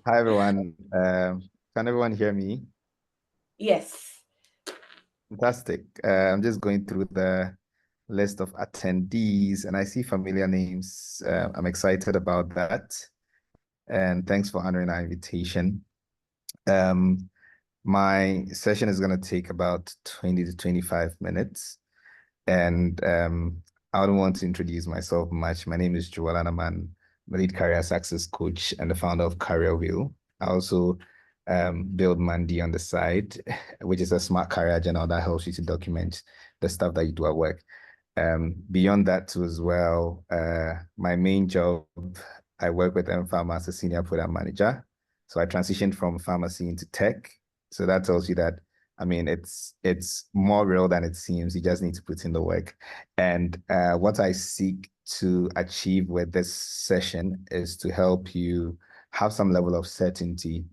Hi everyone. Can everyone hear me? Yes. Fantastic. I'm just going through the list of attendees and I see familiar names. I'm excited about that. And thanks for honoring our invitation. Um, my session is going to take about 20 to 25 minutes. And I don't want to introduce myself much. My name is Joel Anaman, the lead career success coach and the founder of Career Wheel. I also build Mandy on the side, which is a smart career journal that helps you to document the stuff that you do at work. Beyond that too as well, my main job, I work with M-Pharma as a senior product manager. So I transitioned from pharmacy into tech. So that tells you that it's more real than it seems. You just need to put in the work. And what I seek to achieve with this session is to help you have some level of certainty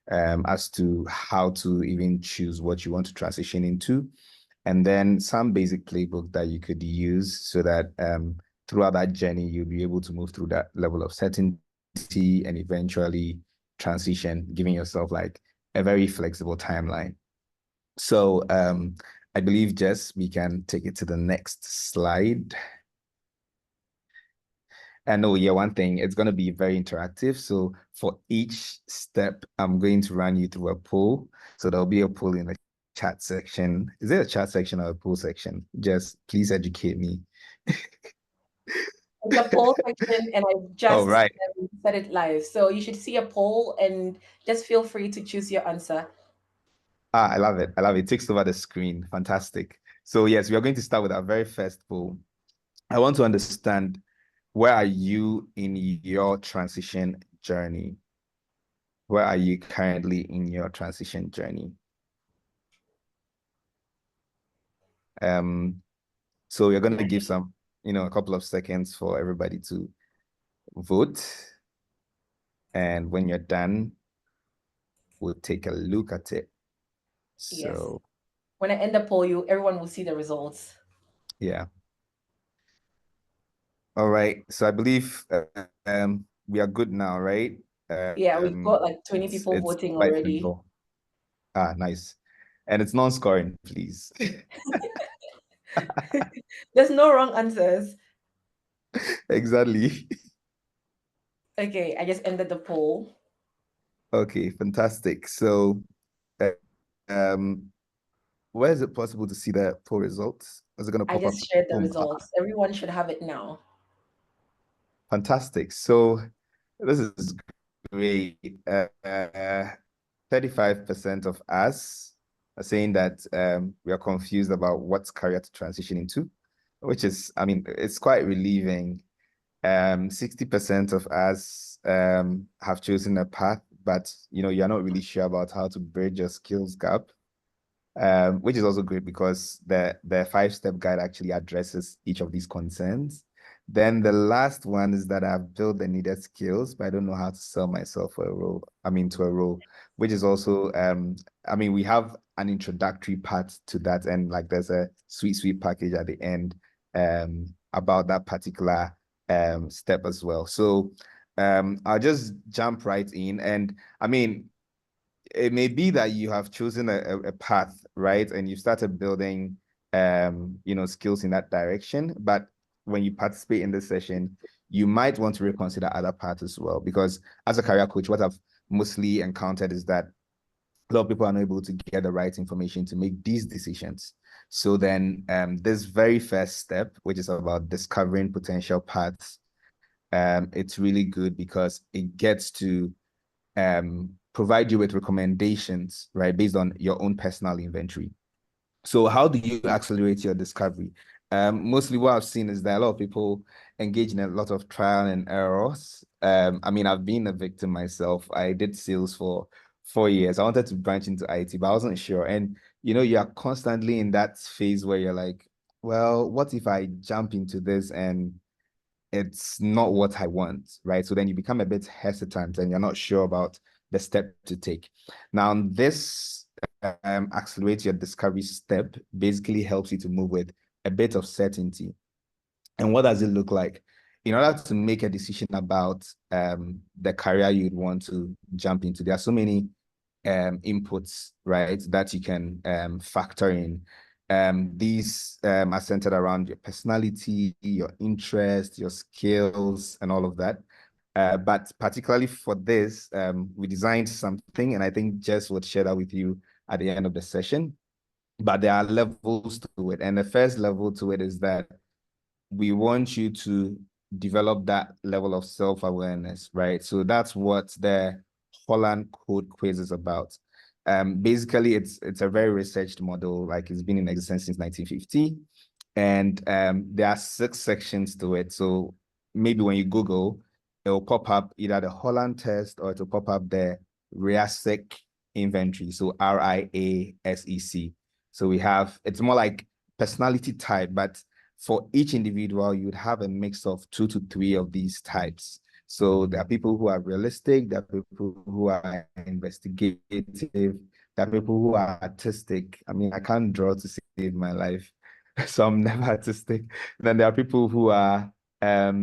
as to how to even choose what you want to transition into, and then some basic playbook that you could use so that throughout that journey, you'll be able to move through that level of certainty and eventually transition, giving yourself like a very flexible timeline. So I believe, Jess, we can take it to the next slide. And oh yeah, one thing, it's going to be very interactive. So for each step, I'm going to run you through a poll. So there'll be a poll in the chat section. Is there a chat section or a poll section? Just please educate me. It's a poll section and I Oh, just right. set it live. So you should see a poll and just feel free to choose your answer. Ah, I love it. I love it. It takes over the screen. Fantastic. So yes, we are going to start with our very first poll. I want to understand, where are you in your transition journey? Where are you currently in your transition journey? Um, so we're going to give some, a couple of seconds for everybody to vote. And when you're done, we'll take a look at it. Yes. So, When I end the poll, everyone will see the results. yeah. All right. So I believe we are good now, right? Yeah, we've got like 20 people It's voting quite already. simple. Ah, nice. And it's non-scoring, please. There's no wrong answers. Exactly. Okay, I just ended the poll. Okay, fantastic. So, uh, um, where is it possible to see the poll results? Is it going to I pop up? just shared the Boom. results. Everyone should have it now. Fantastic. So this is great. 35% of us are saying that we are confused about what career to transition into, which is, it's quite relieving. 60% of us have chosen a path, but you're not really sure about how to bridge your skills gap. Which is also great because the five-step guide actually addresses each of these concerns. Then the last one is that I've built the needed skills, but I don't know how to sell myself for a role. To a role, which is also, we have an introductory part to that, and like there's a sweet package at the end about that particular step as well. So I'll just jump right in. And it may be that you have chosen a path, right? And you started building skills in that direction. But when you participate in this session, you might want to reconsider other paths as well. Because as a career coach, what I've mostly encountered is that a lot of people are not able to get the right information to make these decisions. So then this very first step, which is about discovering potential paths, it's really good because it gets to provide you with recommendations, right, based on your own personal inventory. So how do you accelerate your discovery? Mostly what I've seen is that a lot of people engage in a lot of trial and errors. I've been a victim myself. I did sales for 4 years. I wanted to branch into IT, but I wasn't sure. And you are constantly in that phase where you're like, well, what if I jump into this and it's not what I want, right? So then you become a bit hesitant and you're not sure about the step to take. Now, this accelerates your discovery step, basically helps you to move with a bit of certainty. And what does it look like? in order to make a decision about the career you'd want to jump into, there are so many inputs, right, that you can factor in. These are centered around your personality, your interest, your skills, and all of that. But particularly for this, we designed something, and I think Jess would share that with you at the end of the session. But there are levels to it. And the first level to it is that we want you to develop that level of self-awareness, right? So that's what the Holland Code Quiz is about. Basically, it's a very researched model, like it's been in existence since 1950. And there are 6 sections to it. So maybe when you Google, it will pop up either the Holland test or it will pop up the RIASEC inventory. So RIASEC. So we have, it's more like personality type, but for each individual, you'd have a mix of 2 to 3 of these types. So there are people who are realistic, there are people who are investigative, there are people who are artistic. I mean, I can't draw to save my life, so I'm never artistic. Then there are people who are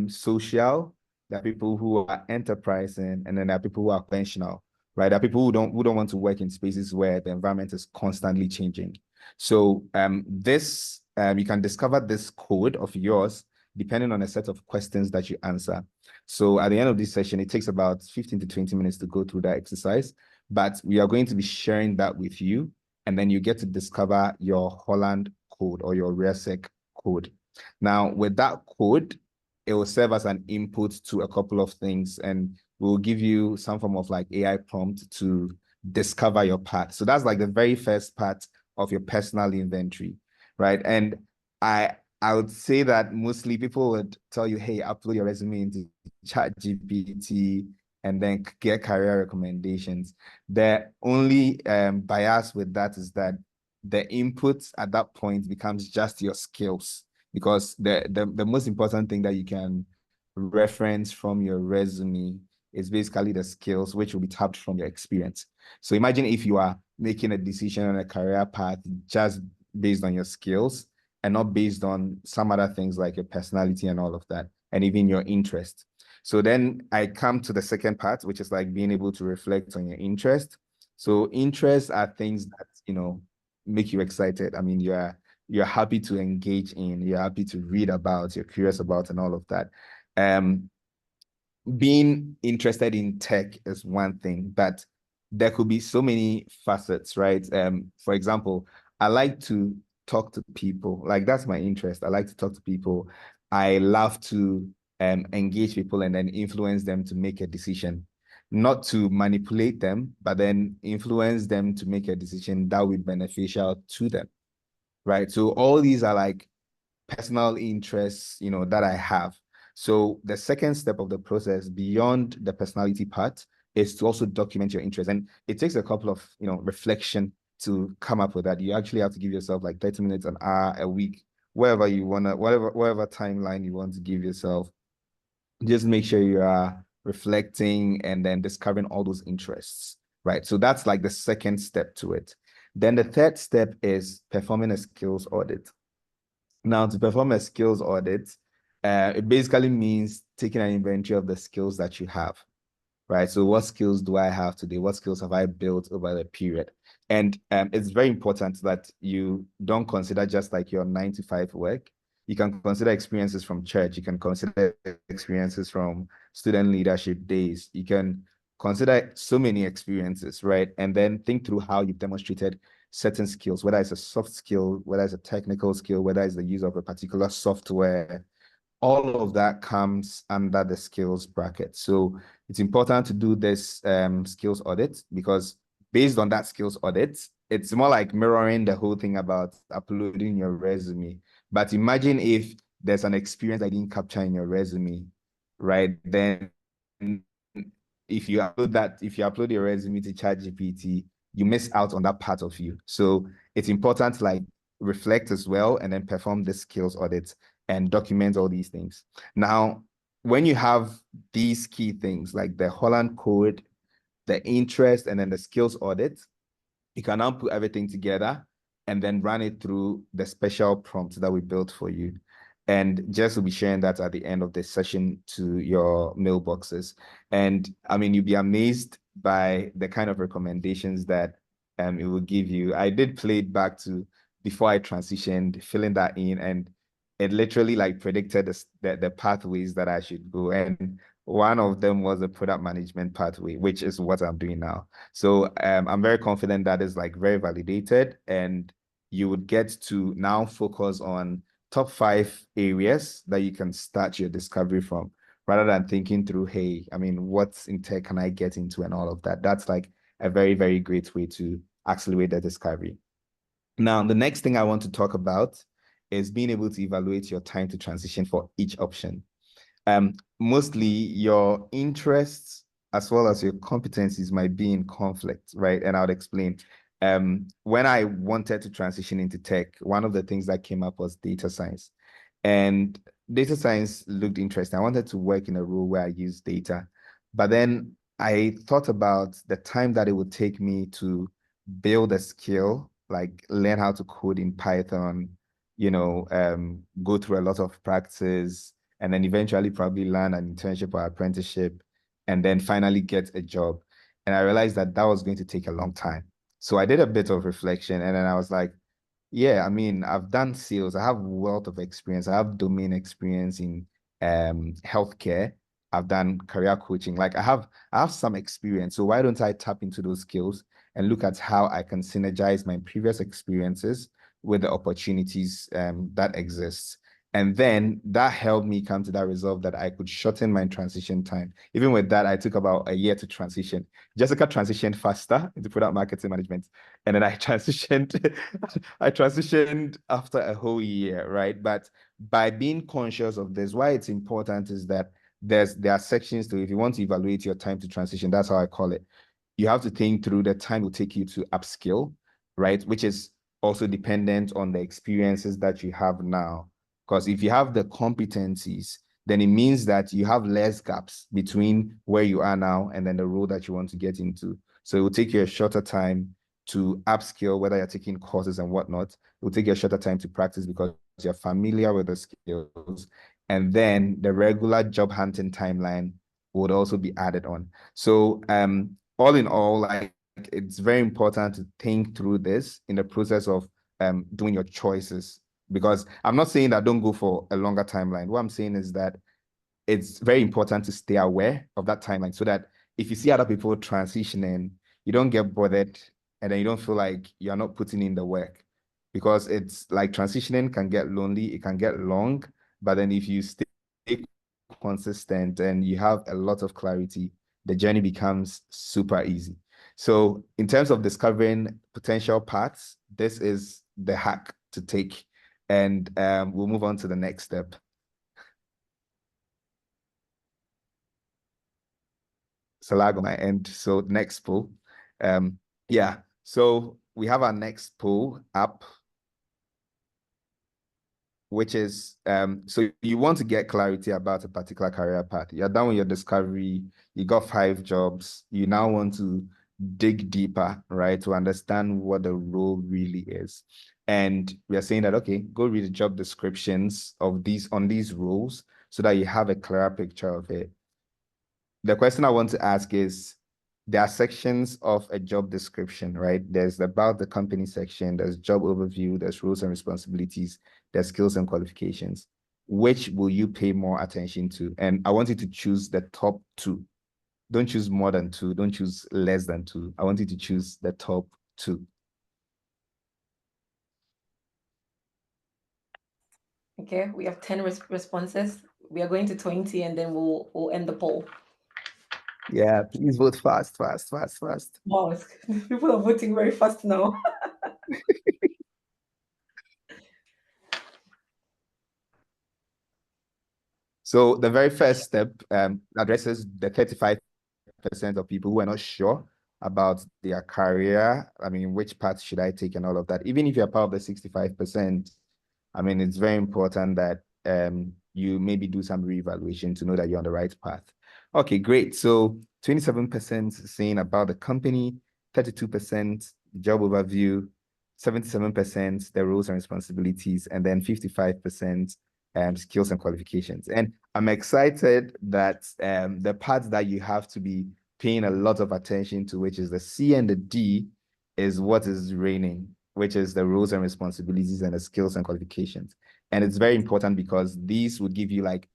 social, there are people who are enterprising, and then there are people who are conventional, right? There are people who don't want to work in spaces where the environment is constantly changing. So you can discover this code of yours depending on a set of questions that you answer. So at the end of this session, it takes about 15 to 20 minutes to go through that exercise, but we are going to be sharing that with you, and then you get to discover your Holland code or your RIASEC code. Now, with that code, it will serve as an input to a couple of things, and we'll give you some form of like AI prompt to discover your path. So that's like the very first part of your personal inventory, right? And I would say that mostly people would tell you, hey, upload your resume into ChatGPT and then get career recommendations. The only bias with that is that the input at that point becomes just your skills, because the most important thing that you can reference from your resume is basically the skills, which will be tapped from your experience. So imagine if you are making a decision on a career path just based on your skills and not based on some other things like your personality and all of that, and even your interest. So then I come to the second part, which is like being able to reflect on your interest. So interests are things that, make you excited. I mean, you're happy to engage in, you're happy to read about, you're curious about, and all of that. Being interested in tech is one thing, but there could be so many facets, right? For example, I like to talk to people. Like that's my interest. I like to talk to people. I love to engage people and then influence them to make a decision, not to manipulate them, but then influence them to make a decision that will be beneficial to them, right? So all these are like personal interests, that I have. So the second step of the process beyond the personality part is to also document your interest. And it takes a couple of, reflection to come up with that. You actually have to give yourself like 30 minutes, an hour, a week, wherever you want to, whatever timeline you want to give yourself. Just make sure you are reflecting and then discovering all those interests, right? So that's like the second step to it. Then the third step is performing a skills audit. Now, to perform a skills audit, it basically means taking an inventory of the skills that you have, right? So what skills do I have today? What skills have I built over the period? And it's very important that you don't consider just like your 9 to 5 work. You can consider experiences from church. You can consider experiences from student leadership days. You can consider so many experiences, right? And then think through how you've demonstrated certain skills, whether it's a soft skill, whether it's a technical skill, whether it's the use of a particular software. All of that comes under the skills bracket. So it's important to do this skills audit, because based on that skills audit, it's more like mirroring the whole thing about uploading your resume. But imagine if there's an experience I didn't capture in your resume, right? Then if you upload your resume to ChatGPT, you miss out on that part of you. So it's important to like reflect as well and then perform the skills audit and document all these things. Now, when you have these key things like the Holland code, the interest, and then the skills audit, you can now put everything together and then run it through the special prompts that we built for you. And Jess will be sharing that at the end of the session to your mailboxes. And I mean, you'll be amazed by the kind of recommendations that it will give you. I did play it back to before I transitioned, filling that in, and it literally like predicted the pathways that I should go. And one of them was a product management pathway, which is what I'm doing now. So I'm very confident that is like very validated, and you would get to now focus on top 5 areas that you can start your discovery from, rather than thinking through, hey, I mean, what in tech can I get into and all of that. That's like a very, very great way to accelerate the discovery. Now, the next thing I want to talk about is being able to evaluate your time to transition for each option. Mostly your interests as well as your competencies might be in conflict, right? And I'll explain. When I wanted to transition into tech, one of the things that came up was data science. And data science looked interesting. I wanted to work in a role where I use data. But then I thought about the time that it would take me to build a skill, like learn how to code in Python, go through a lot of practice, and then eventually probably land an internship or apprenticeship, and then finally get a job. And I realized that that was going to take a long time. So I did a bit of reflection, and then I was like, yeah, I mean, I've done sales. I have wealth of experience. I have domain experience in healthcare. I've done career coaching. Like I have some experience. So why don't I tap into those skills and look at how I can synergize my previous experiences with the opportunities that exist. And then that helped me come to that resolve that I could shorten my transition time. Even with that, I took about a year to transition. Jessica transitioned faster into product marketing management. And then I transitioned, I transitioned after a whole year, right? But by being conscious of this, why it's important is that there are sections to, if you want to evaluate your time to transition, that's how I call it. You have to think through the time it will take you to upskill, right? Which is also dependent on the experiences that you have now. Because if you have the competencies, then it means that you have less gaps between where you are now and then the role that you want to get into. So it will take you a shorter time to upskill, whether you're taking courses and whatnot. It will take you a shorter time to practice because you're familiar with the skills. And then the regular job hunting timeline would also be added on. So all in all, like it's very important to think through this in the process of doing your choices. Because I'm not saying that don't go for a longer timeline. What I'm saying is that it's very important to stay aware of that timeline so that if you see other people transitioning, you don't get bothered and then you don't feel like you're not putting in the work. Because it's like transitioning can get lonely, it can get long, but then if you stay consistent and you have a lot of clarity, the journey becomes super easy. So in terms of discovering potential paths, this is the hack to take. And we'll move on to the next step. So lag on my end. So next poll. Yeah. So we have our next poll up, which is so you want to get clarity about a particular career path. You're done with your discovery, you got 5 jobs, you now want to dig deeper, right? To understand what the role really is. And we are saying that, okay, go read the job descriptions of these roles so that you have a clearer picture of it. The question I want to ask is, there are sections of a job description, right? There's about the company section, there's job overview, there's roles and responsibilities, there's skills and qualifications. Which will you pay more attention to? And I want you to choose the top 2. Don't choose more than 2. Don't choose less than 2. I want you to choose the top 2. Okay, we have 10 responses. We are going to 20 and then we'll end the poll. Yeah, please vote fast, fast, fast, fast. Wow, people are voting very fast now. So the very first step addresses the 35% of people who are not sure about their career. I mean, which path should I take and all of that. Even if you're part of the 65%, I mean, it's very important that you maybe do some reevaluation to know that you're on the right path. Okay, great. So 27% saying about the company, 32% job overview, 77% the roles and responsibilities, and then 55% skills and qualifications. And I'm excited that the parts that you have to be paying a lot of attention to, which is the C and the D, is what is reigning, which is the roles and responsibilities and the skills and qualifications. And it's very important because these would give you like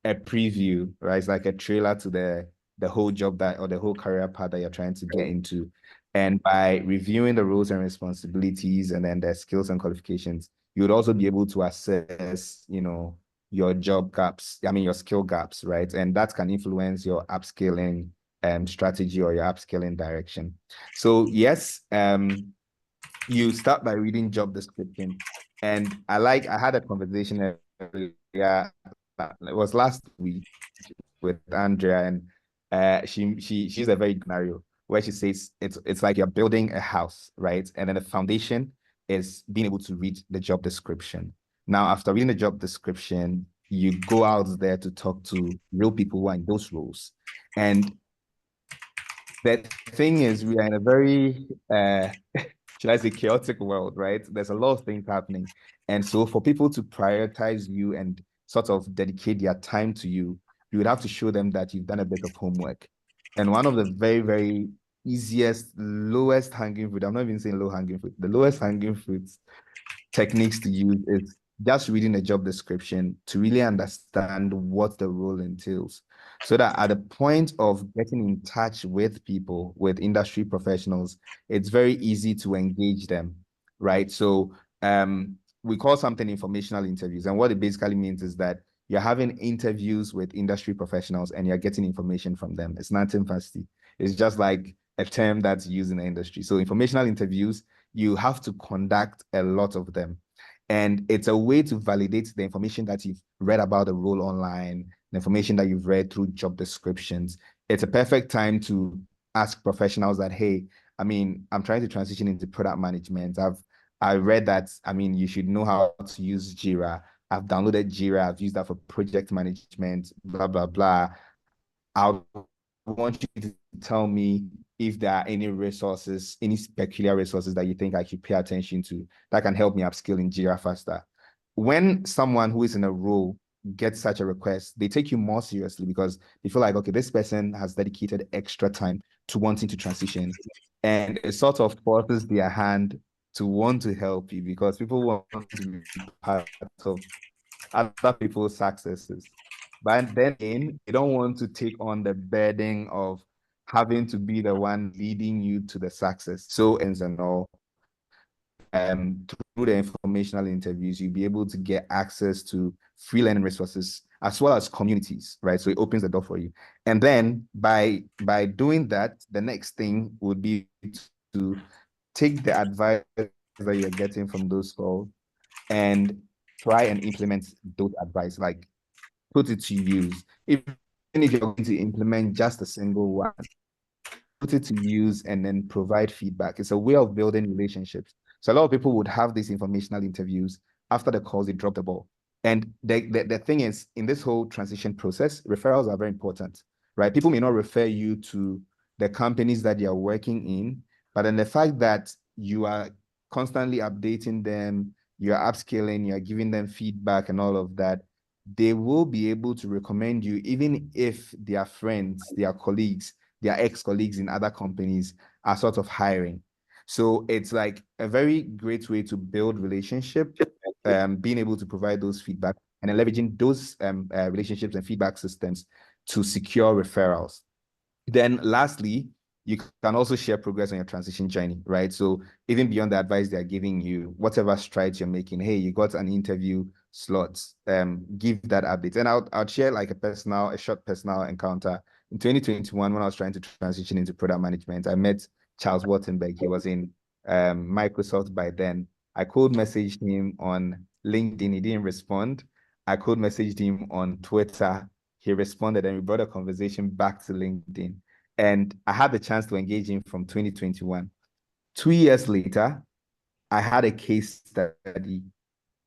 a preview, right? It's like a trailer to the whole job that or the whole career path that you're trying to get into. And by reviewing the roles and responsibilities and then the skills and qualifications, you would also be able to assess, your job gaps, your skill gaps, right? And that can influence your upskilling strategy or your upskilling direction. So yes, you start by reading job description. And I had a conversation earlier, it was last week with Andrea, and she's a very good scenario where she says it's like you're building a house, right? And then the foundation is being able to read the job description. Now, after reading the job description, you go out there to talk to real people who are in those roles. And the thing is, we are in a very should I say chaotic world, right? There's a lot of things happening. And so for people to prioritize you and sort of dedicate their time to you, you would have to show them that you've done a bit of homework. And one of the very, very easiest, lowest hanging fruit, I'm not even saying low hanging fruit, the lowest hanging fruits techniques to use is just reading the job description to really understand what the role entails. So that at the point of getting in touch with people, with industry professionals, it's very easy to engage them, right? So we call something informational interviews. And what it basically means is that you're having interviews with industry professionals and you're getting information from them. It's nothing fancy. It's just like a term that's used in the industry. So informational interviews, you have to conduct a lot of them. And it's a way to validate the information that you've read about the role online, the information that you've read through job descriptions. It's a perfect time to ask professionals that, hey, I'm trying to transition into product management. I read that, you should know how to use Jira. I've downloaded Jira. I've used that for project management, blah, blah, blah. I want you to tell me if there are any resources, any peculiar resources that you think I should pay attention to that can help me upskill in Jira faster. When someone who is in a role gets such a request, they take you more seriously because they feel like, okay, this person has dedicated extra time to wanting to transition. And it sort of forces their hand to want to help you because people want to be part of other people's successes. But then they don't want to take on the burden of having to be the one leading you to the success. So, and all, through the informational interviews, you'll be able to get access to free learning resources as well as communities, right? So it opens the door for you. And then by doing that, the next thing would be to take the advice that you're getting from those calls and try and implement those advice, like put it to use. Even if you're going to implement just a single one, put it to use and then provide feedback. It's a way of building relationships. So a lot of people would have these informational interviews. After the calls, they drop the ball. And the thing is, in this whole transition process, referrals are very important, right? People may not refer you to the companies that they are working in, but then the fact that you are constantly updating them, you're upskilling, you're giving them feedback and all of that, they will be able to recommend you, even if their friends, their colleagues, their ex-colleagues in other companies are sort of hiring. So it's like a very great way to build relationship, being able to provide those feedback and then leveraging those relationships and feedback systems to secure referrals. Then lastly, you can also share progress on your transition journey, right? So even beyond the advice they're giving you, whatever strides you're making, hey, you got an interview slot, give that update. And I'll share like a short personal encounter. In 2021, when I was trying to transition into product management, I met Charles Wattenberg. He was in Microsoft by then. I cold messaged him on LinkedIn. He didn't respond. I cold messaged him on Twitter. He responded and we brought a conversation back to LinkedIn. And I had the chance to engage him from 2021. 2 years later, I had a case study,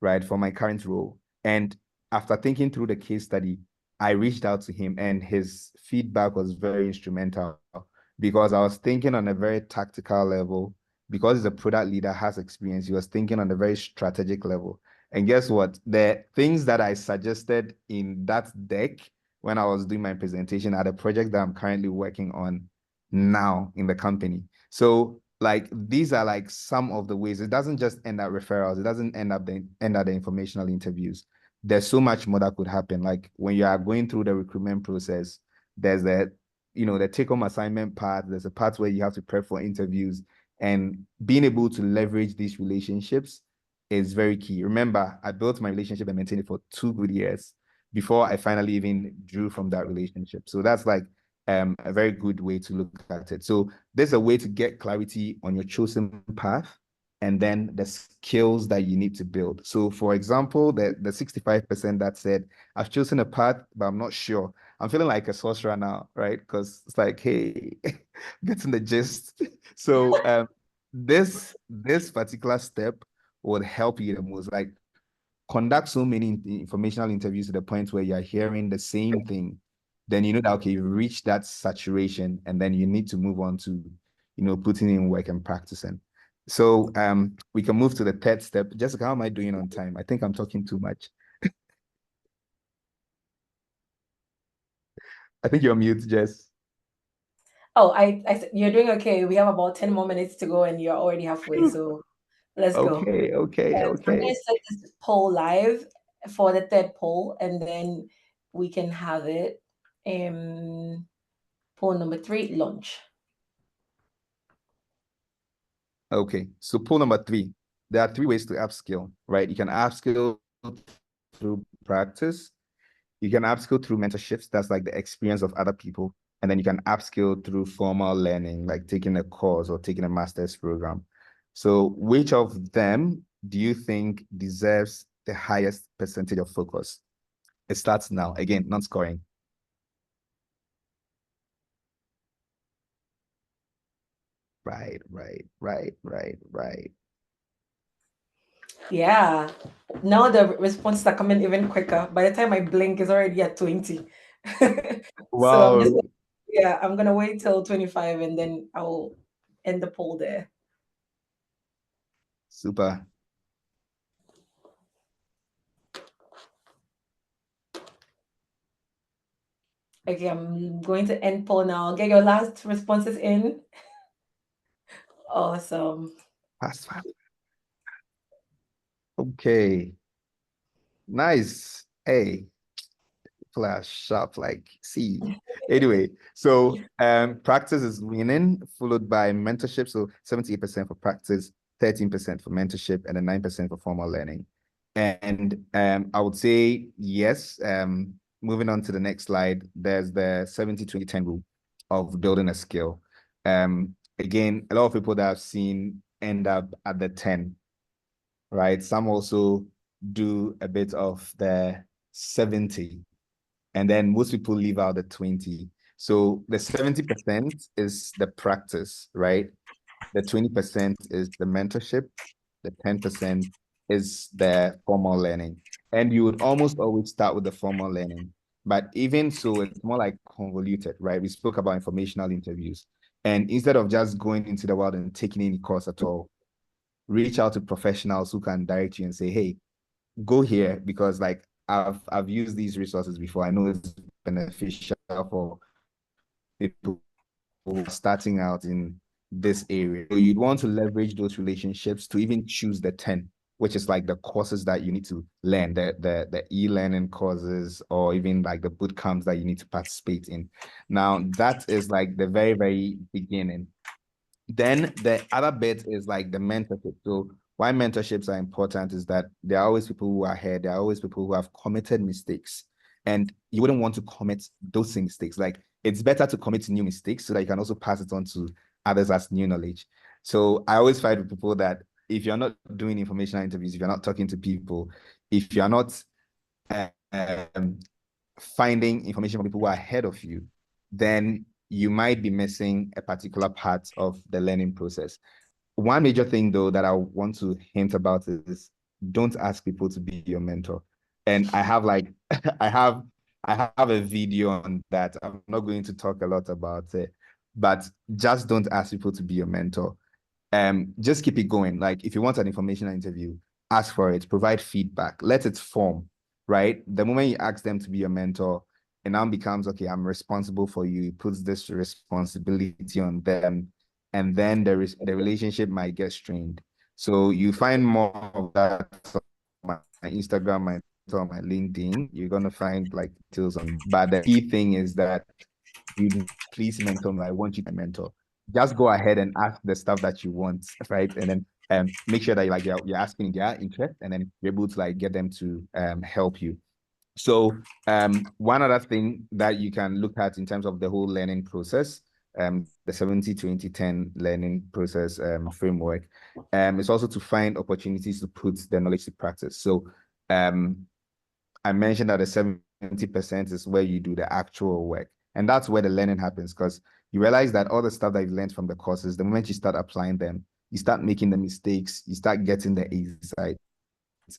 right, for my current role. And after thinking through the case study, I reached out to him and his feedback was very instrumental because I was thinking on a very tactical level. Because he's a product leader, has experience, he was thinking on a very strategic level. And guess what? The things that I suggested in that deck when I was doing my presentation are the project that I'm currently working on now in the company. So like these are like some of the ways. It doesn't just end at referrals. It doesn't end at the informational interviews. There's so much more that could happen. Like when you are going through the recruitment process, there's the take-home assignment part. There's a part where you have to prep for interviews, and being able to leverage these relationships is very key. Remember, I built my relationship and maintained it for 2 good years before I finally even drew from that relationship. So that's like a very good way to look at it. So there's a way to get clarity on your chosen path and then the skills that you need to build. So for example, the 65% that said, I've chosen a path, but I'm not sure. I'm feeling like a sorcerer now, right? Because it's like, hey, getting the gist. So this particular step would help you the most. Like conduct so many informational interviews to the point where you're hearing the same thing, then you know that okay, you've reached that saturation, and then you need to move on to, putting in work and practicing. So we can move to the third step. Jessica, how am I doing on time? I think I'm talking too much. I think you're mute, Jess. Oh, you're doing okay. We have about 10 more minutes to go and you're already halfway. So let's go. Okay, okay, I'm going okay. to set this poll live for the third poll, and then we can have it. Poll number 3, launch. Okay, so poll number 3. There are 3 ways to upskill, right? You can upskill through practice. You can upskill through mentorships. That's like the experience of other people. And then you can upskill through formal learning, like taking a course or taking a master's program. So which of them do you think deserves the highest percentage of focus? It starts now. Again, not scoring. Right, right, right, right, right. Yeah. Now the responses are coming even quicker. By the time I blink, it's already at 20. So Wow, I'm gonna wait till 25 and then I'll end the poll there. super. Okay, I'm going to end poll now. Get your last responses in. Awesome. Fast, fast. Okay, nice. Hey, flash sharp, like see. Anyway, so practice is winning, followed by mentorship. So 78% for practice, 13% for mentorship, and then 9% for formal learning. And I would say yes. Moving on to the next slide, there's the 70-20-10 rule of building a skill. Again, a lot of people that I've seen end up at the 10, right? Some also do a bit of the 70, and then most people leave out the 20. So the 70% is the practice, right? The 20% is the mentorship. The 10% is the formal learning. And you would almost always start with the formal learning. But even so, it's more like convoluted, right? We spoke about informational interviews. And instead of just going into the world and taking any course at all, reach out to professionals who can direct you and say, hey, go here because like I've used these resources before. I know it's beneficial for people who are starting out in this area. So you'd want to leverage those relationships to even choose the 10, which is like the courses that you need to learn, the e-learning courses, or even like the boot camps that you need to participate in. Now, that is like the very, very beginning. Then the other bit is like the mentorship. So why mentorships are important is that there are always people who are ahead. There are always people who have committed mistakes, and you wouldn't want to commit those same mistakes. Like it's better to commit new mistakes so that you can also pass it on to others as new knowledge. So I always find with people that if you're not doing informational interviews, if you're not talking to people, if you're not um, finding information from people who are ahead of you, then you might be missing a particular part of the learning process. One major thing, though, that I want to hint about is don't ask people to be your mentor. And I have like, I have, I have a video on that. I'm not going to talk a lot about it, but just don't ask people to be your mentor. Just keep it going. Like if you want an informational interview, ask for it, provide feedback, let it form, right? The moment you ask them to be your mentor, it now becomes, okay, I'm responsible for you. It puts this responsibility on them. And then the relationship might get strained. So you find more of that on my Instagram, my LinkedIn. You're going to find like details on, but the key thing is that you please mentor me. I want you to mentor. Just go ahead and ask the stuff that you want, right? And then make sure that you're asking their interest, and then you're able to like get them to help you. So one other thing that you can look at in terms of the whole learning process, the 70-20-10 learning process framework, is also to find opportunities to put the knowledge to practice. So I mentioned that the 70% is where you do the actual work. And that's where the learning happens, because you realize that all the stuff that you've learned from the courses, the moment you start applying them, you start making the mistakes, you start getting the insights.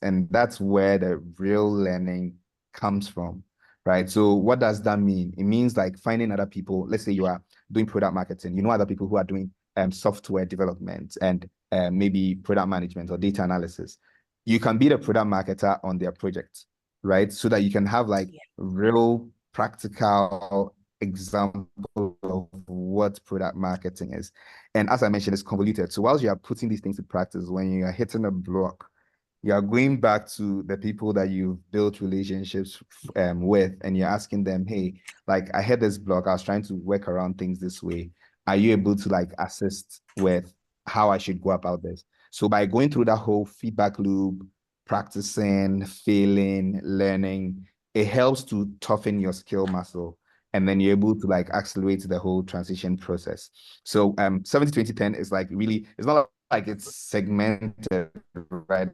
And that's where the real learning comes from, right? So what does that mean? It means like finding other people. Let's say you are doing product marketing, you know other people who are doing software development and maybe product management or data analysis. You can be the product marketer on their project, right? So that you can have like real practical example of what product marketing is. And as I mentioned, it's convoluted. So whilst you are putting these things to practice, when you are hitting a block, you are going back to the people that you've built relationships with, and you're asking them, hey, like I had this block, I was trying to work around things this way. Are you able to like assist with how I should go about this? So by going through that whole feedback loop, practicing, failing, learning, it helps to toughen your skill muscle. And then you're able to like accelerate the whole transition process. So 70-20-10 is like really, it's not like it's segmented, right?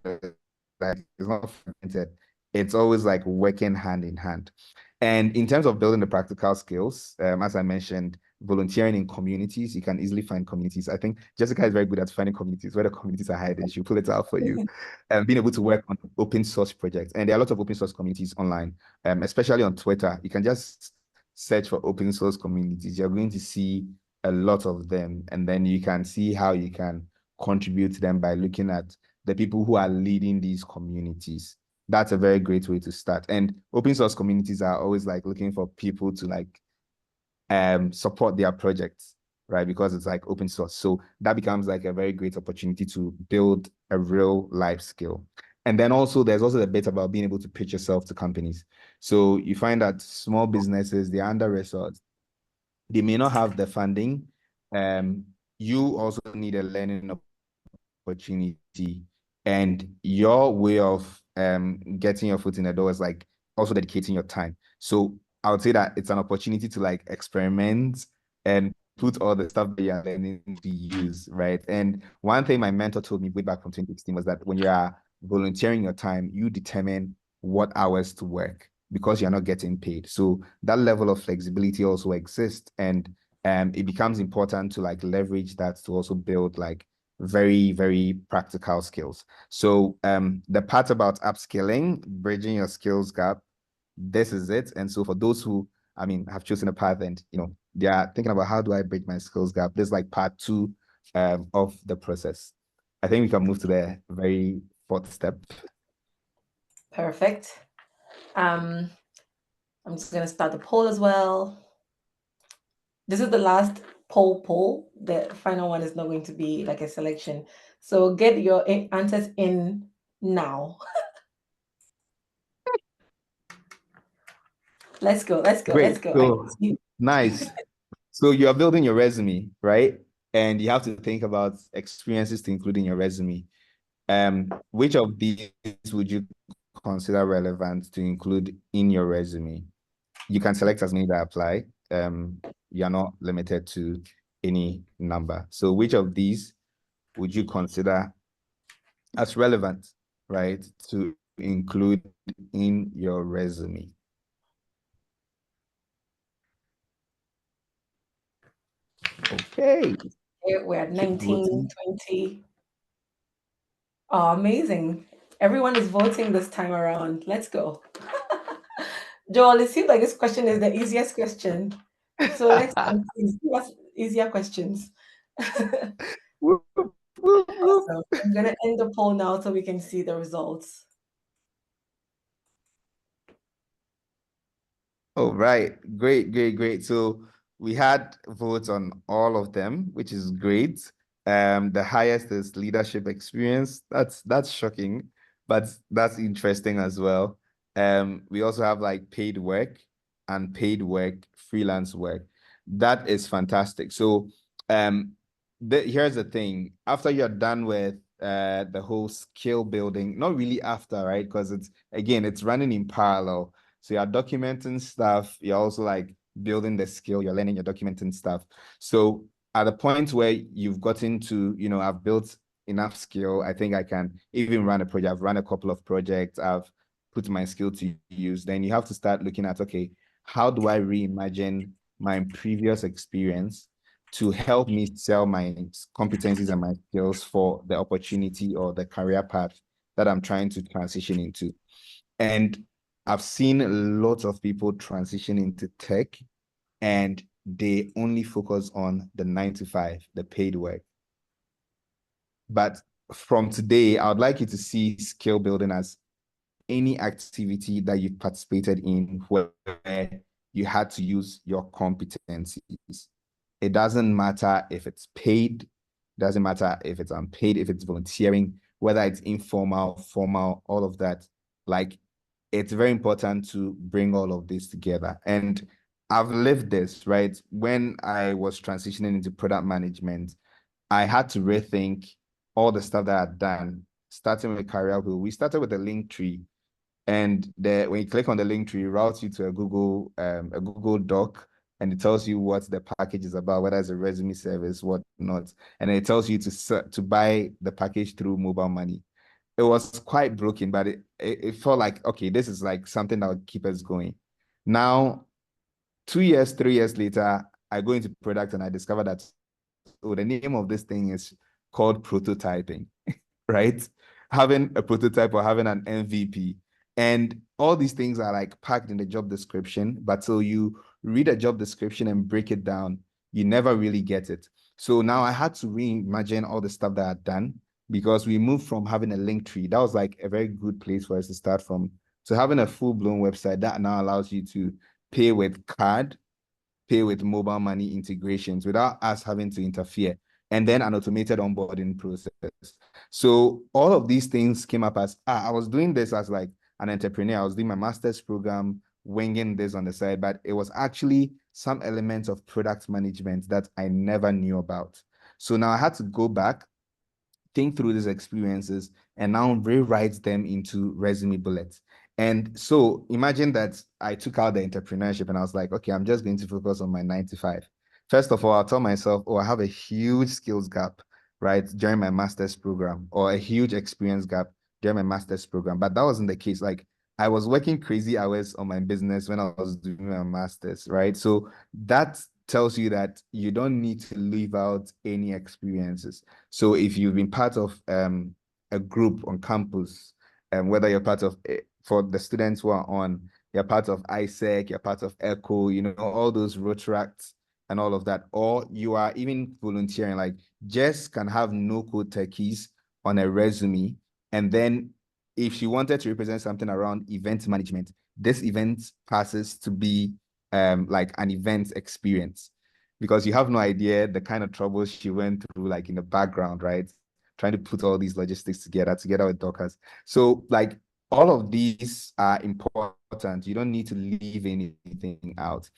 Like it's not fragmented. It's always like working hand in hand. And in terms of building the practical skills, as I mentioned, volunteering in communities, you can easily find communities. I think Jessica is very good at finding communities where the communities are hiding. She'll pull it out for you. And being able to work on open source projects. And there are a lot of open source communities online, especially on Twitter. You can just search for open source communities. You're going to see a lot of them. And then you can see how you can contribute to them by looking at the people who are leading these communities. That's a very great way to start. And open source communities are always like looking for people to like support their projects, right? Because it's like open source. So that becomes like a very great opportunity to build a real life skill. And then also there's also the bit about being able to pitch yourself to companies. So you find that small businesses, they're under-resourced. They may not have the funding. You also need a learning opportunity, and your way of getting your foot in the door is like also dedicating your time. So I would say that it's an opportunity to like experiment and put all the stuff that you're learning to use, right? And one thing my mentor told me way back from 2016 was that when you are volunteering your time, you determine what hours to work because you're not getting paid. So that level of flexibility also exists, and it becomes important to like leverage that to also build like very, very practical skills. So the part about upskilling, bridging your skills gap, this is it. And so for those who, I mean, have chosen a path and, you know, they are thinking about how do I bridge my skills gap, this is like part two of the process. I think we can move to the very fourth step. Perfect. I'm just going to start the poll as well. This is the last poll. The final one is not going to be like a selection. So get your answers in now. Let's go. Great. Let's go. So nice. So you're building your resume, right? And you have to think about experiences to include in your resume. Which of these would you consider relevant to include in your resume? You can select as many that apply. You're not limited to any number. So which of these would you consider as relevant, right, to include in your resume? Okay. We're at Keep 19, voting. 20. Oh, amazing. Everyone is voting this time around. Let's go. Joel, it seems like this question is the easiest question. So next time, please give us easier questions. We'll So I'm gonna end the poll now so we can see the results. Oh, right. Great, great, great. So we had votes on all of them, which is great. The highest is leadership experience. That's shocking, but that's interesting as well. We also have like paid work, unpaid work, freelance work. That is fantastic. So here's the thing. After you're done with the whole skill building, not really after, right? Because it's running in parallel. So you're documenting stuff. You're also like building the skill. You're learning, you're documenting stuff. So at the point where you've gotten to, I've built enough skill, I think I can even run a project. I've run a couple of projects. I've put my skill to use. Then you have to start looking at, okay, how do I reimagine my previous experience to help me sell my competencies and my skills for the opportunity or the career path that I'm trying to transition into. And I've seen lots of people transition into tech and they only focus on the 9 to 5, the paid work. But from today, I would like you to see skill building as any activity that you've participated in where you had to use your competencies. It doesn't matter if it's paid, doesn't matter if it's unpaid, if it's volunteering, whether it's informal, formal, all of that. Like, it's very important to bring all of this together. And I've lived this, right? When I was transitioning into product management, I had to rethink all the stuff that I'd done, starting with Career Wheel. We started with a link tree, and when you click on the link tree, it routes you to a Google Doc, and it tells you what the package is about, whether it's a resume service, whatnot, and it tells you to buy the package through mobile money. It was quite broken, but it felt like, okay, this is like something that would keep us going. Now, 2 years, 3 years later, I go into product and I discover that, oh, the name of this thing is called prototyping, right? Having a prototype or having an MVP. And all these things are like packed in the job description, but till you read a job description and break it down, you never really get it. So now I had to reimagine all the stuff that I'd done because we moved from having a link tree. That was like a very good place for us to start from, to having a full-blown website that now allows you to pay with card, pay with mobile money integrations without us having to interfere, and then an automated onboarding process. So all of these things came up as I was doing this as like an entrepreneur. I was doing my master's program, winging this on the side, but it was actually some elements of product management that I never knew about. So now I had to go back, think through these experiences, and now rewrite them into resume bullets. And so imagine that I took out the entrepreneurship and I was like, okay, I'm just going to focus on my 9 to 5. First of all, I'll tell myself, oh, I have a huge skills gap, right, during my master's program, or a huge experience gap during my master's program. But that wasn't the case. Like, I was working crazy hours on my business when I was doing my master's, right? So that tells you that you don't need to leave out any experiences. So if you've been part of a group on campus, whether you're part of, for the students who are on, you're part of ISEC, you're part of ECHO, all those Rotaracts and all of that, or you are even volunteering, like Jess can have NoCode Techies on a resume. And then if she wanted to represent something around event management, this event passes to be like an event experience, because you have no idea the kind of trouble she went through, like in the background, right? Trying to put all these logistics together with Dockers. So like all of these are important. You don't need to leave anything out.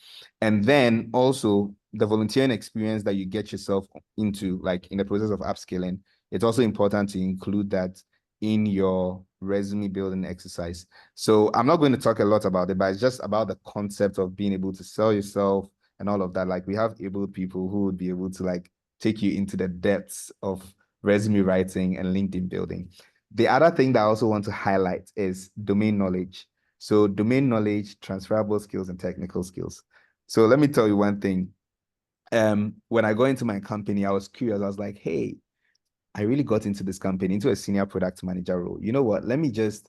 And then also the volunteering experience that you get yourself into, like in the process of upskilling, it's also important to include that in your resume building exercise. So I'm not going to talk a lot about it, but it's just about the concept of being able to sell yourself and all of that. Like, we have able people who would be able to like take you into the depths of resume writing and LinkedIn building. The other thing that I also want to highlight is domain knowledge. So domain knowledge, transferable skills, and technical skills. So let me tell you one thing. When I got into my company, I was curious. I was like, hey, I really got into this company, into a senior product manager role. You know what? Let me just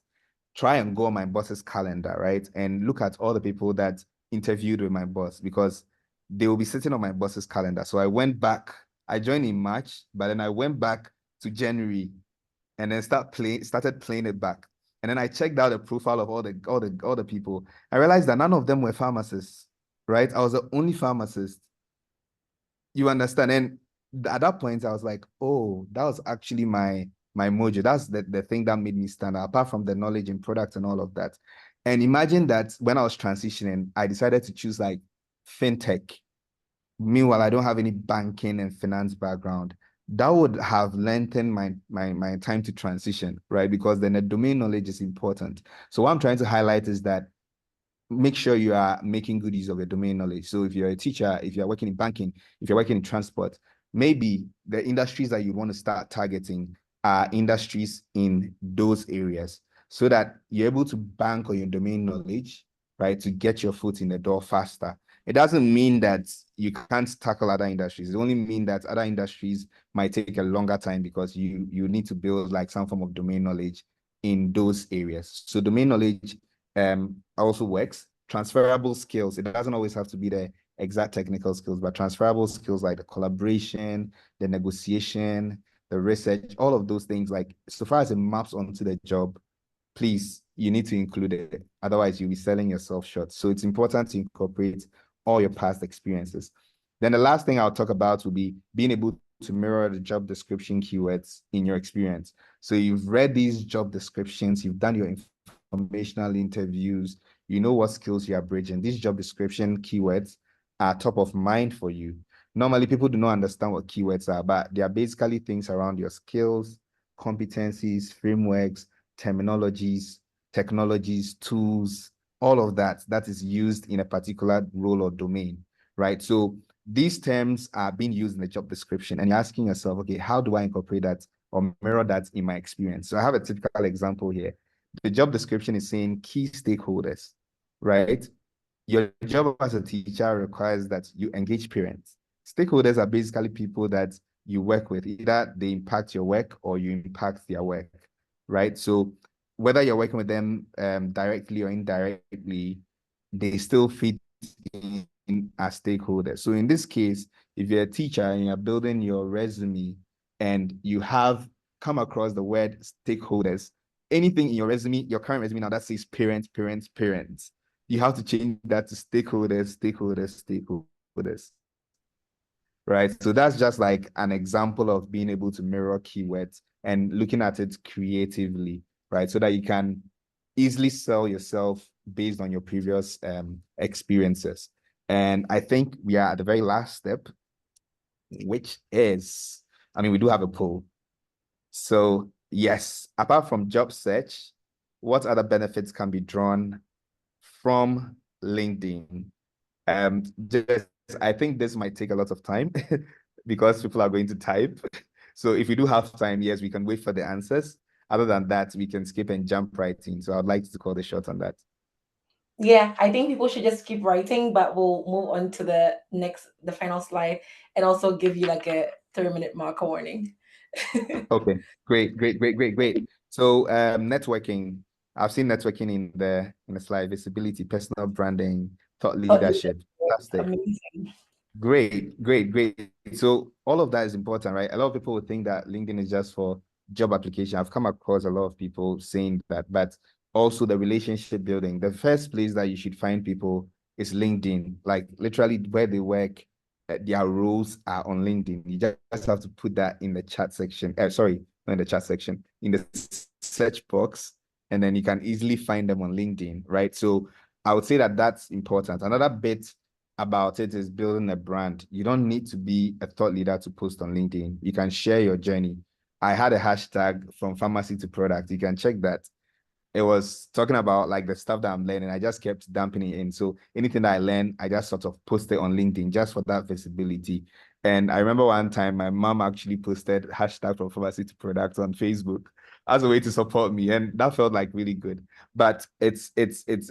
try and go on my boss's calendar, right? And look at all the people that interviewed with my boss, because they will be sitting on my boss's calendar. So I went back, I joined in March, but then I went back to January, and then started playing it back. And then I checked out the profile of all the people. I realized that none of them were pharmacists, right? I was the only pharmacist. You understand? And at that point, I was like, oh, that was actually my mojo. That's the thing that made me stand out, apart from the knowledge in product and all of that. And imagine that when I was transitioning, I decided to choose like fintech. Meanwhile, I don't have any banking and finance background. That would have lengthened my time to transition, right? Because then the domain knowledge is important. So what I'm trying to highlight is that make sure you are making good use of your domain knowledge. So if you're a teacher, if you're working in banking, if you're working in transport, maybe the industries that you want to start targeting are industries in those areas so that you're able to bank on your domain knowledge, right, to get your foot in the door faster. It doesn't mean that you can't tackle other industries. It only means that other industries might take a longer time because you need to build like some form of domain knowledge in those areas. So domain knowledge also works. Transferable skills. It doesn't always have to be the exact technical skills, but transferable skills like the collaboration, the negotiation, the research, all of those things, like so far as it maps onto the job, please, you need to include it. Otherwise, you'll be selling yourself short. So it's important to incorporate all your past experiences. Then the last thing I'll talk about will be being able to mirror the job description keywords in your experience. So you've read these job descriptions, you've done your informational interviews, you know what skills you are bridging. These job description keywords are top of mind for you. Normally, people do not understand what keywords are, but they are basically things around your skills, competencies, frameworks, terminologies, technologies, tools, all of that is used in a particular role or domain, right? So these terms are being used in the job description, and you're asking yourself, okay, how do I incorporate that or mirror that in my experience? So I have a typical example here. The job description is saying key stakeholders, right? Your job as a teacher requires that you engage parents. Stakeholders are basically people that you work with. Either they impact your work or you impact their work, right? So whether you're working with them directly or indirectly, they still fit in as stakeholders. So in this case, if you're a teacher and you're building your resume and you have come across the word stakeholders, anything in your resume, your current resume now that says parents, parents, parents, you have to change that to stakeholders, stakeholders, stakeholders. Right. So that's just like an example of being able to mirror keywords and looking at it creatively, right? So that you can easily sell yourself based on your previous experiences. And I think we are at the very last step, which is, I mean, we do have a poll. So yes, apart from job search, what other benefits can be drawn from LinkedIn? Just I think this might take a lot of time because people are going to type. So if we do have time, yes, we can wait for the answers. Other than that, we can skip and jump right in. So I'd like to call the shot on that. Yeah, I think people should just keep writing, but we'll move on to the final slide, and also give you like a 3-minute marker warning. Okay, great, great, great, great, great. So networking, I've seen networking in the slide: visibility, personal branding, thought leadership. Fantastic. Amazing. Great, great, great. So all of that is important, right? A lot of people would think that LinkedIn is just for job application. I've come across a lot of people saying that, but also the relationship building. The first place that you should find people is LinkedIn. Like literally where they work, their roles are on LinkedIn. You just have to put that in the chat section. Sorry, not in the chat section, in the search box, and then you can easily find them on LinkedIn, right? So I would say that that's important. Another bit about it is building a brand. You don't need to be a thought leader to post on LinkedIn. You can share your journey. I had a hashtag from pharmacy to product. You can check that. It was talking about like the stuff that I'm learning. I just kept dumping it in. So anything that I learn, I just sort of post it on LinkedIn just for that visibility. And I remember one time my mom actually posted hashtag from pharmacy to product on Facebook as a way to support me. And that felt like really good. But it's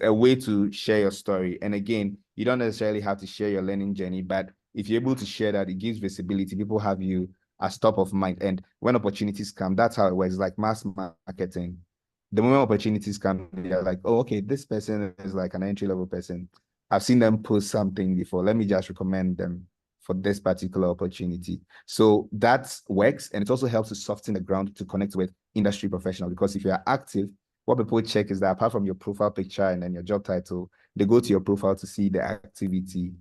a way to share your story. And again, you don't necessarily have to share your learning journey, but if you're able to share that, it gives visibility. People have you as top of mind. And when opportunities come, that's how it works. It's like mass marketing. The moment opportunities come, they're like, oh, okay, this person is like an entry level person. I've seen them post something before. Let me just recommend them for this particular opportunity. So that works, and it also helps to soften the ground to connect with industry professionals, because if you are active, what people check is that apart from your profile picture and then your job title, they go to your profile to see the activity.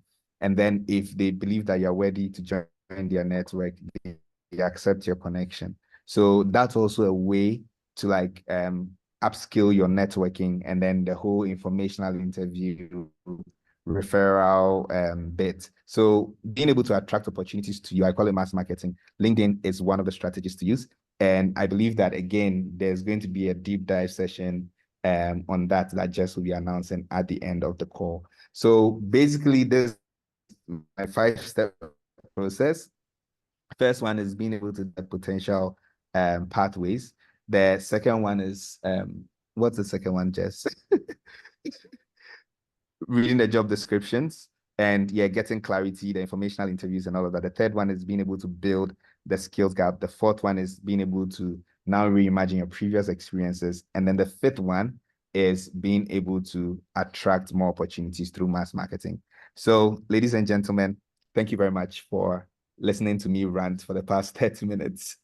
And then if they believe that you're ready to join their network, they accept your connection. So that's also a way to like upskill your networking, and then the whole informational interview referral bit. So being able to attract opportunities to you, I call it mass marketing. LinkedIn is one of the strategies to use. And I believe that, again, there's going to be a deep dive session on that Jess will be announcing at the end of the call. So basically, this is my 5-step process. First one is being able to get potential pathways. The second one is, what's the second one, Jess? Reading the job descriptions and getting clarity, the informational interviews and all of that. The third one is being able to build the skills gap. The fourth one is being able to now reimagine your previous experiences. And then the fifth one is being able to attract more opportunities through mass marketing. So, ladies and gentlemen, thank you very much for listening to me rant for the past 30 minutes.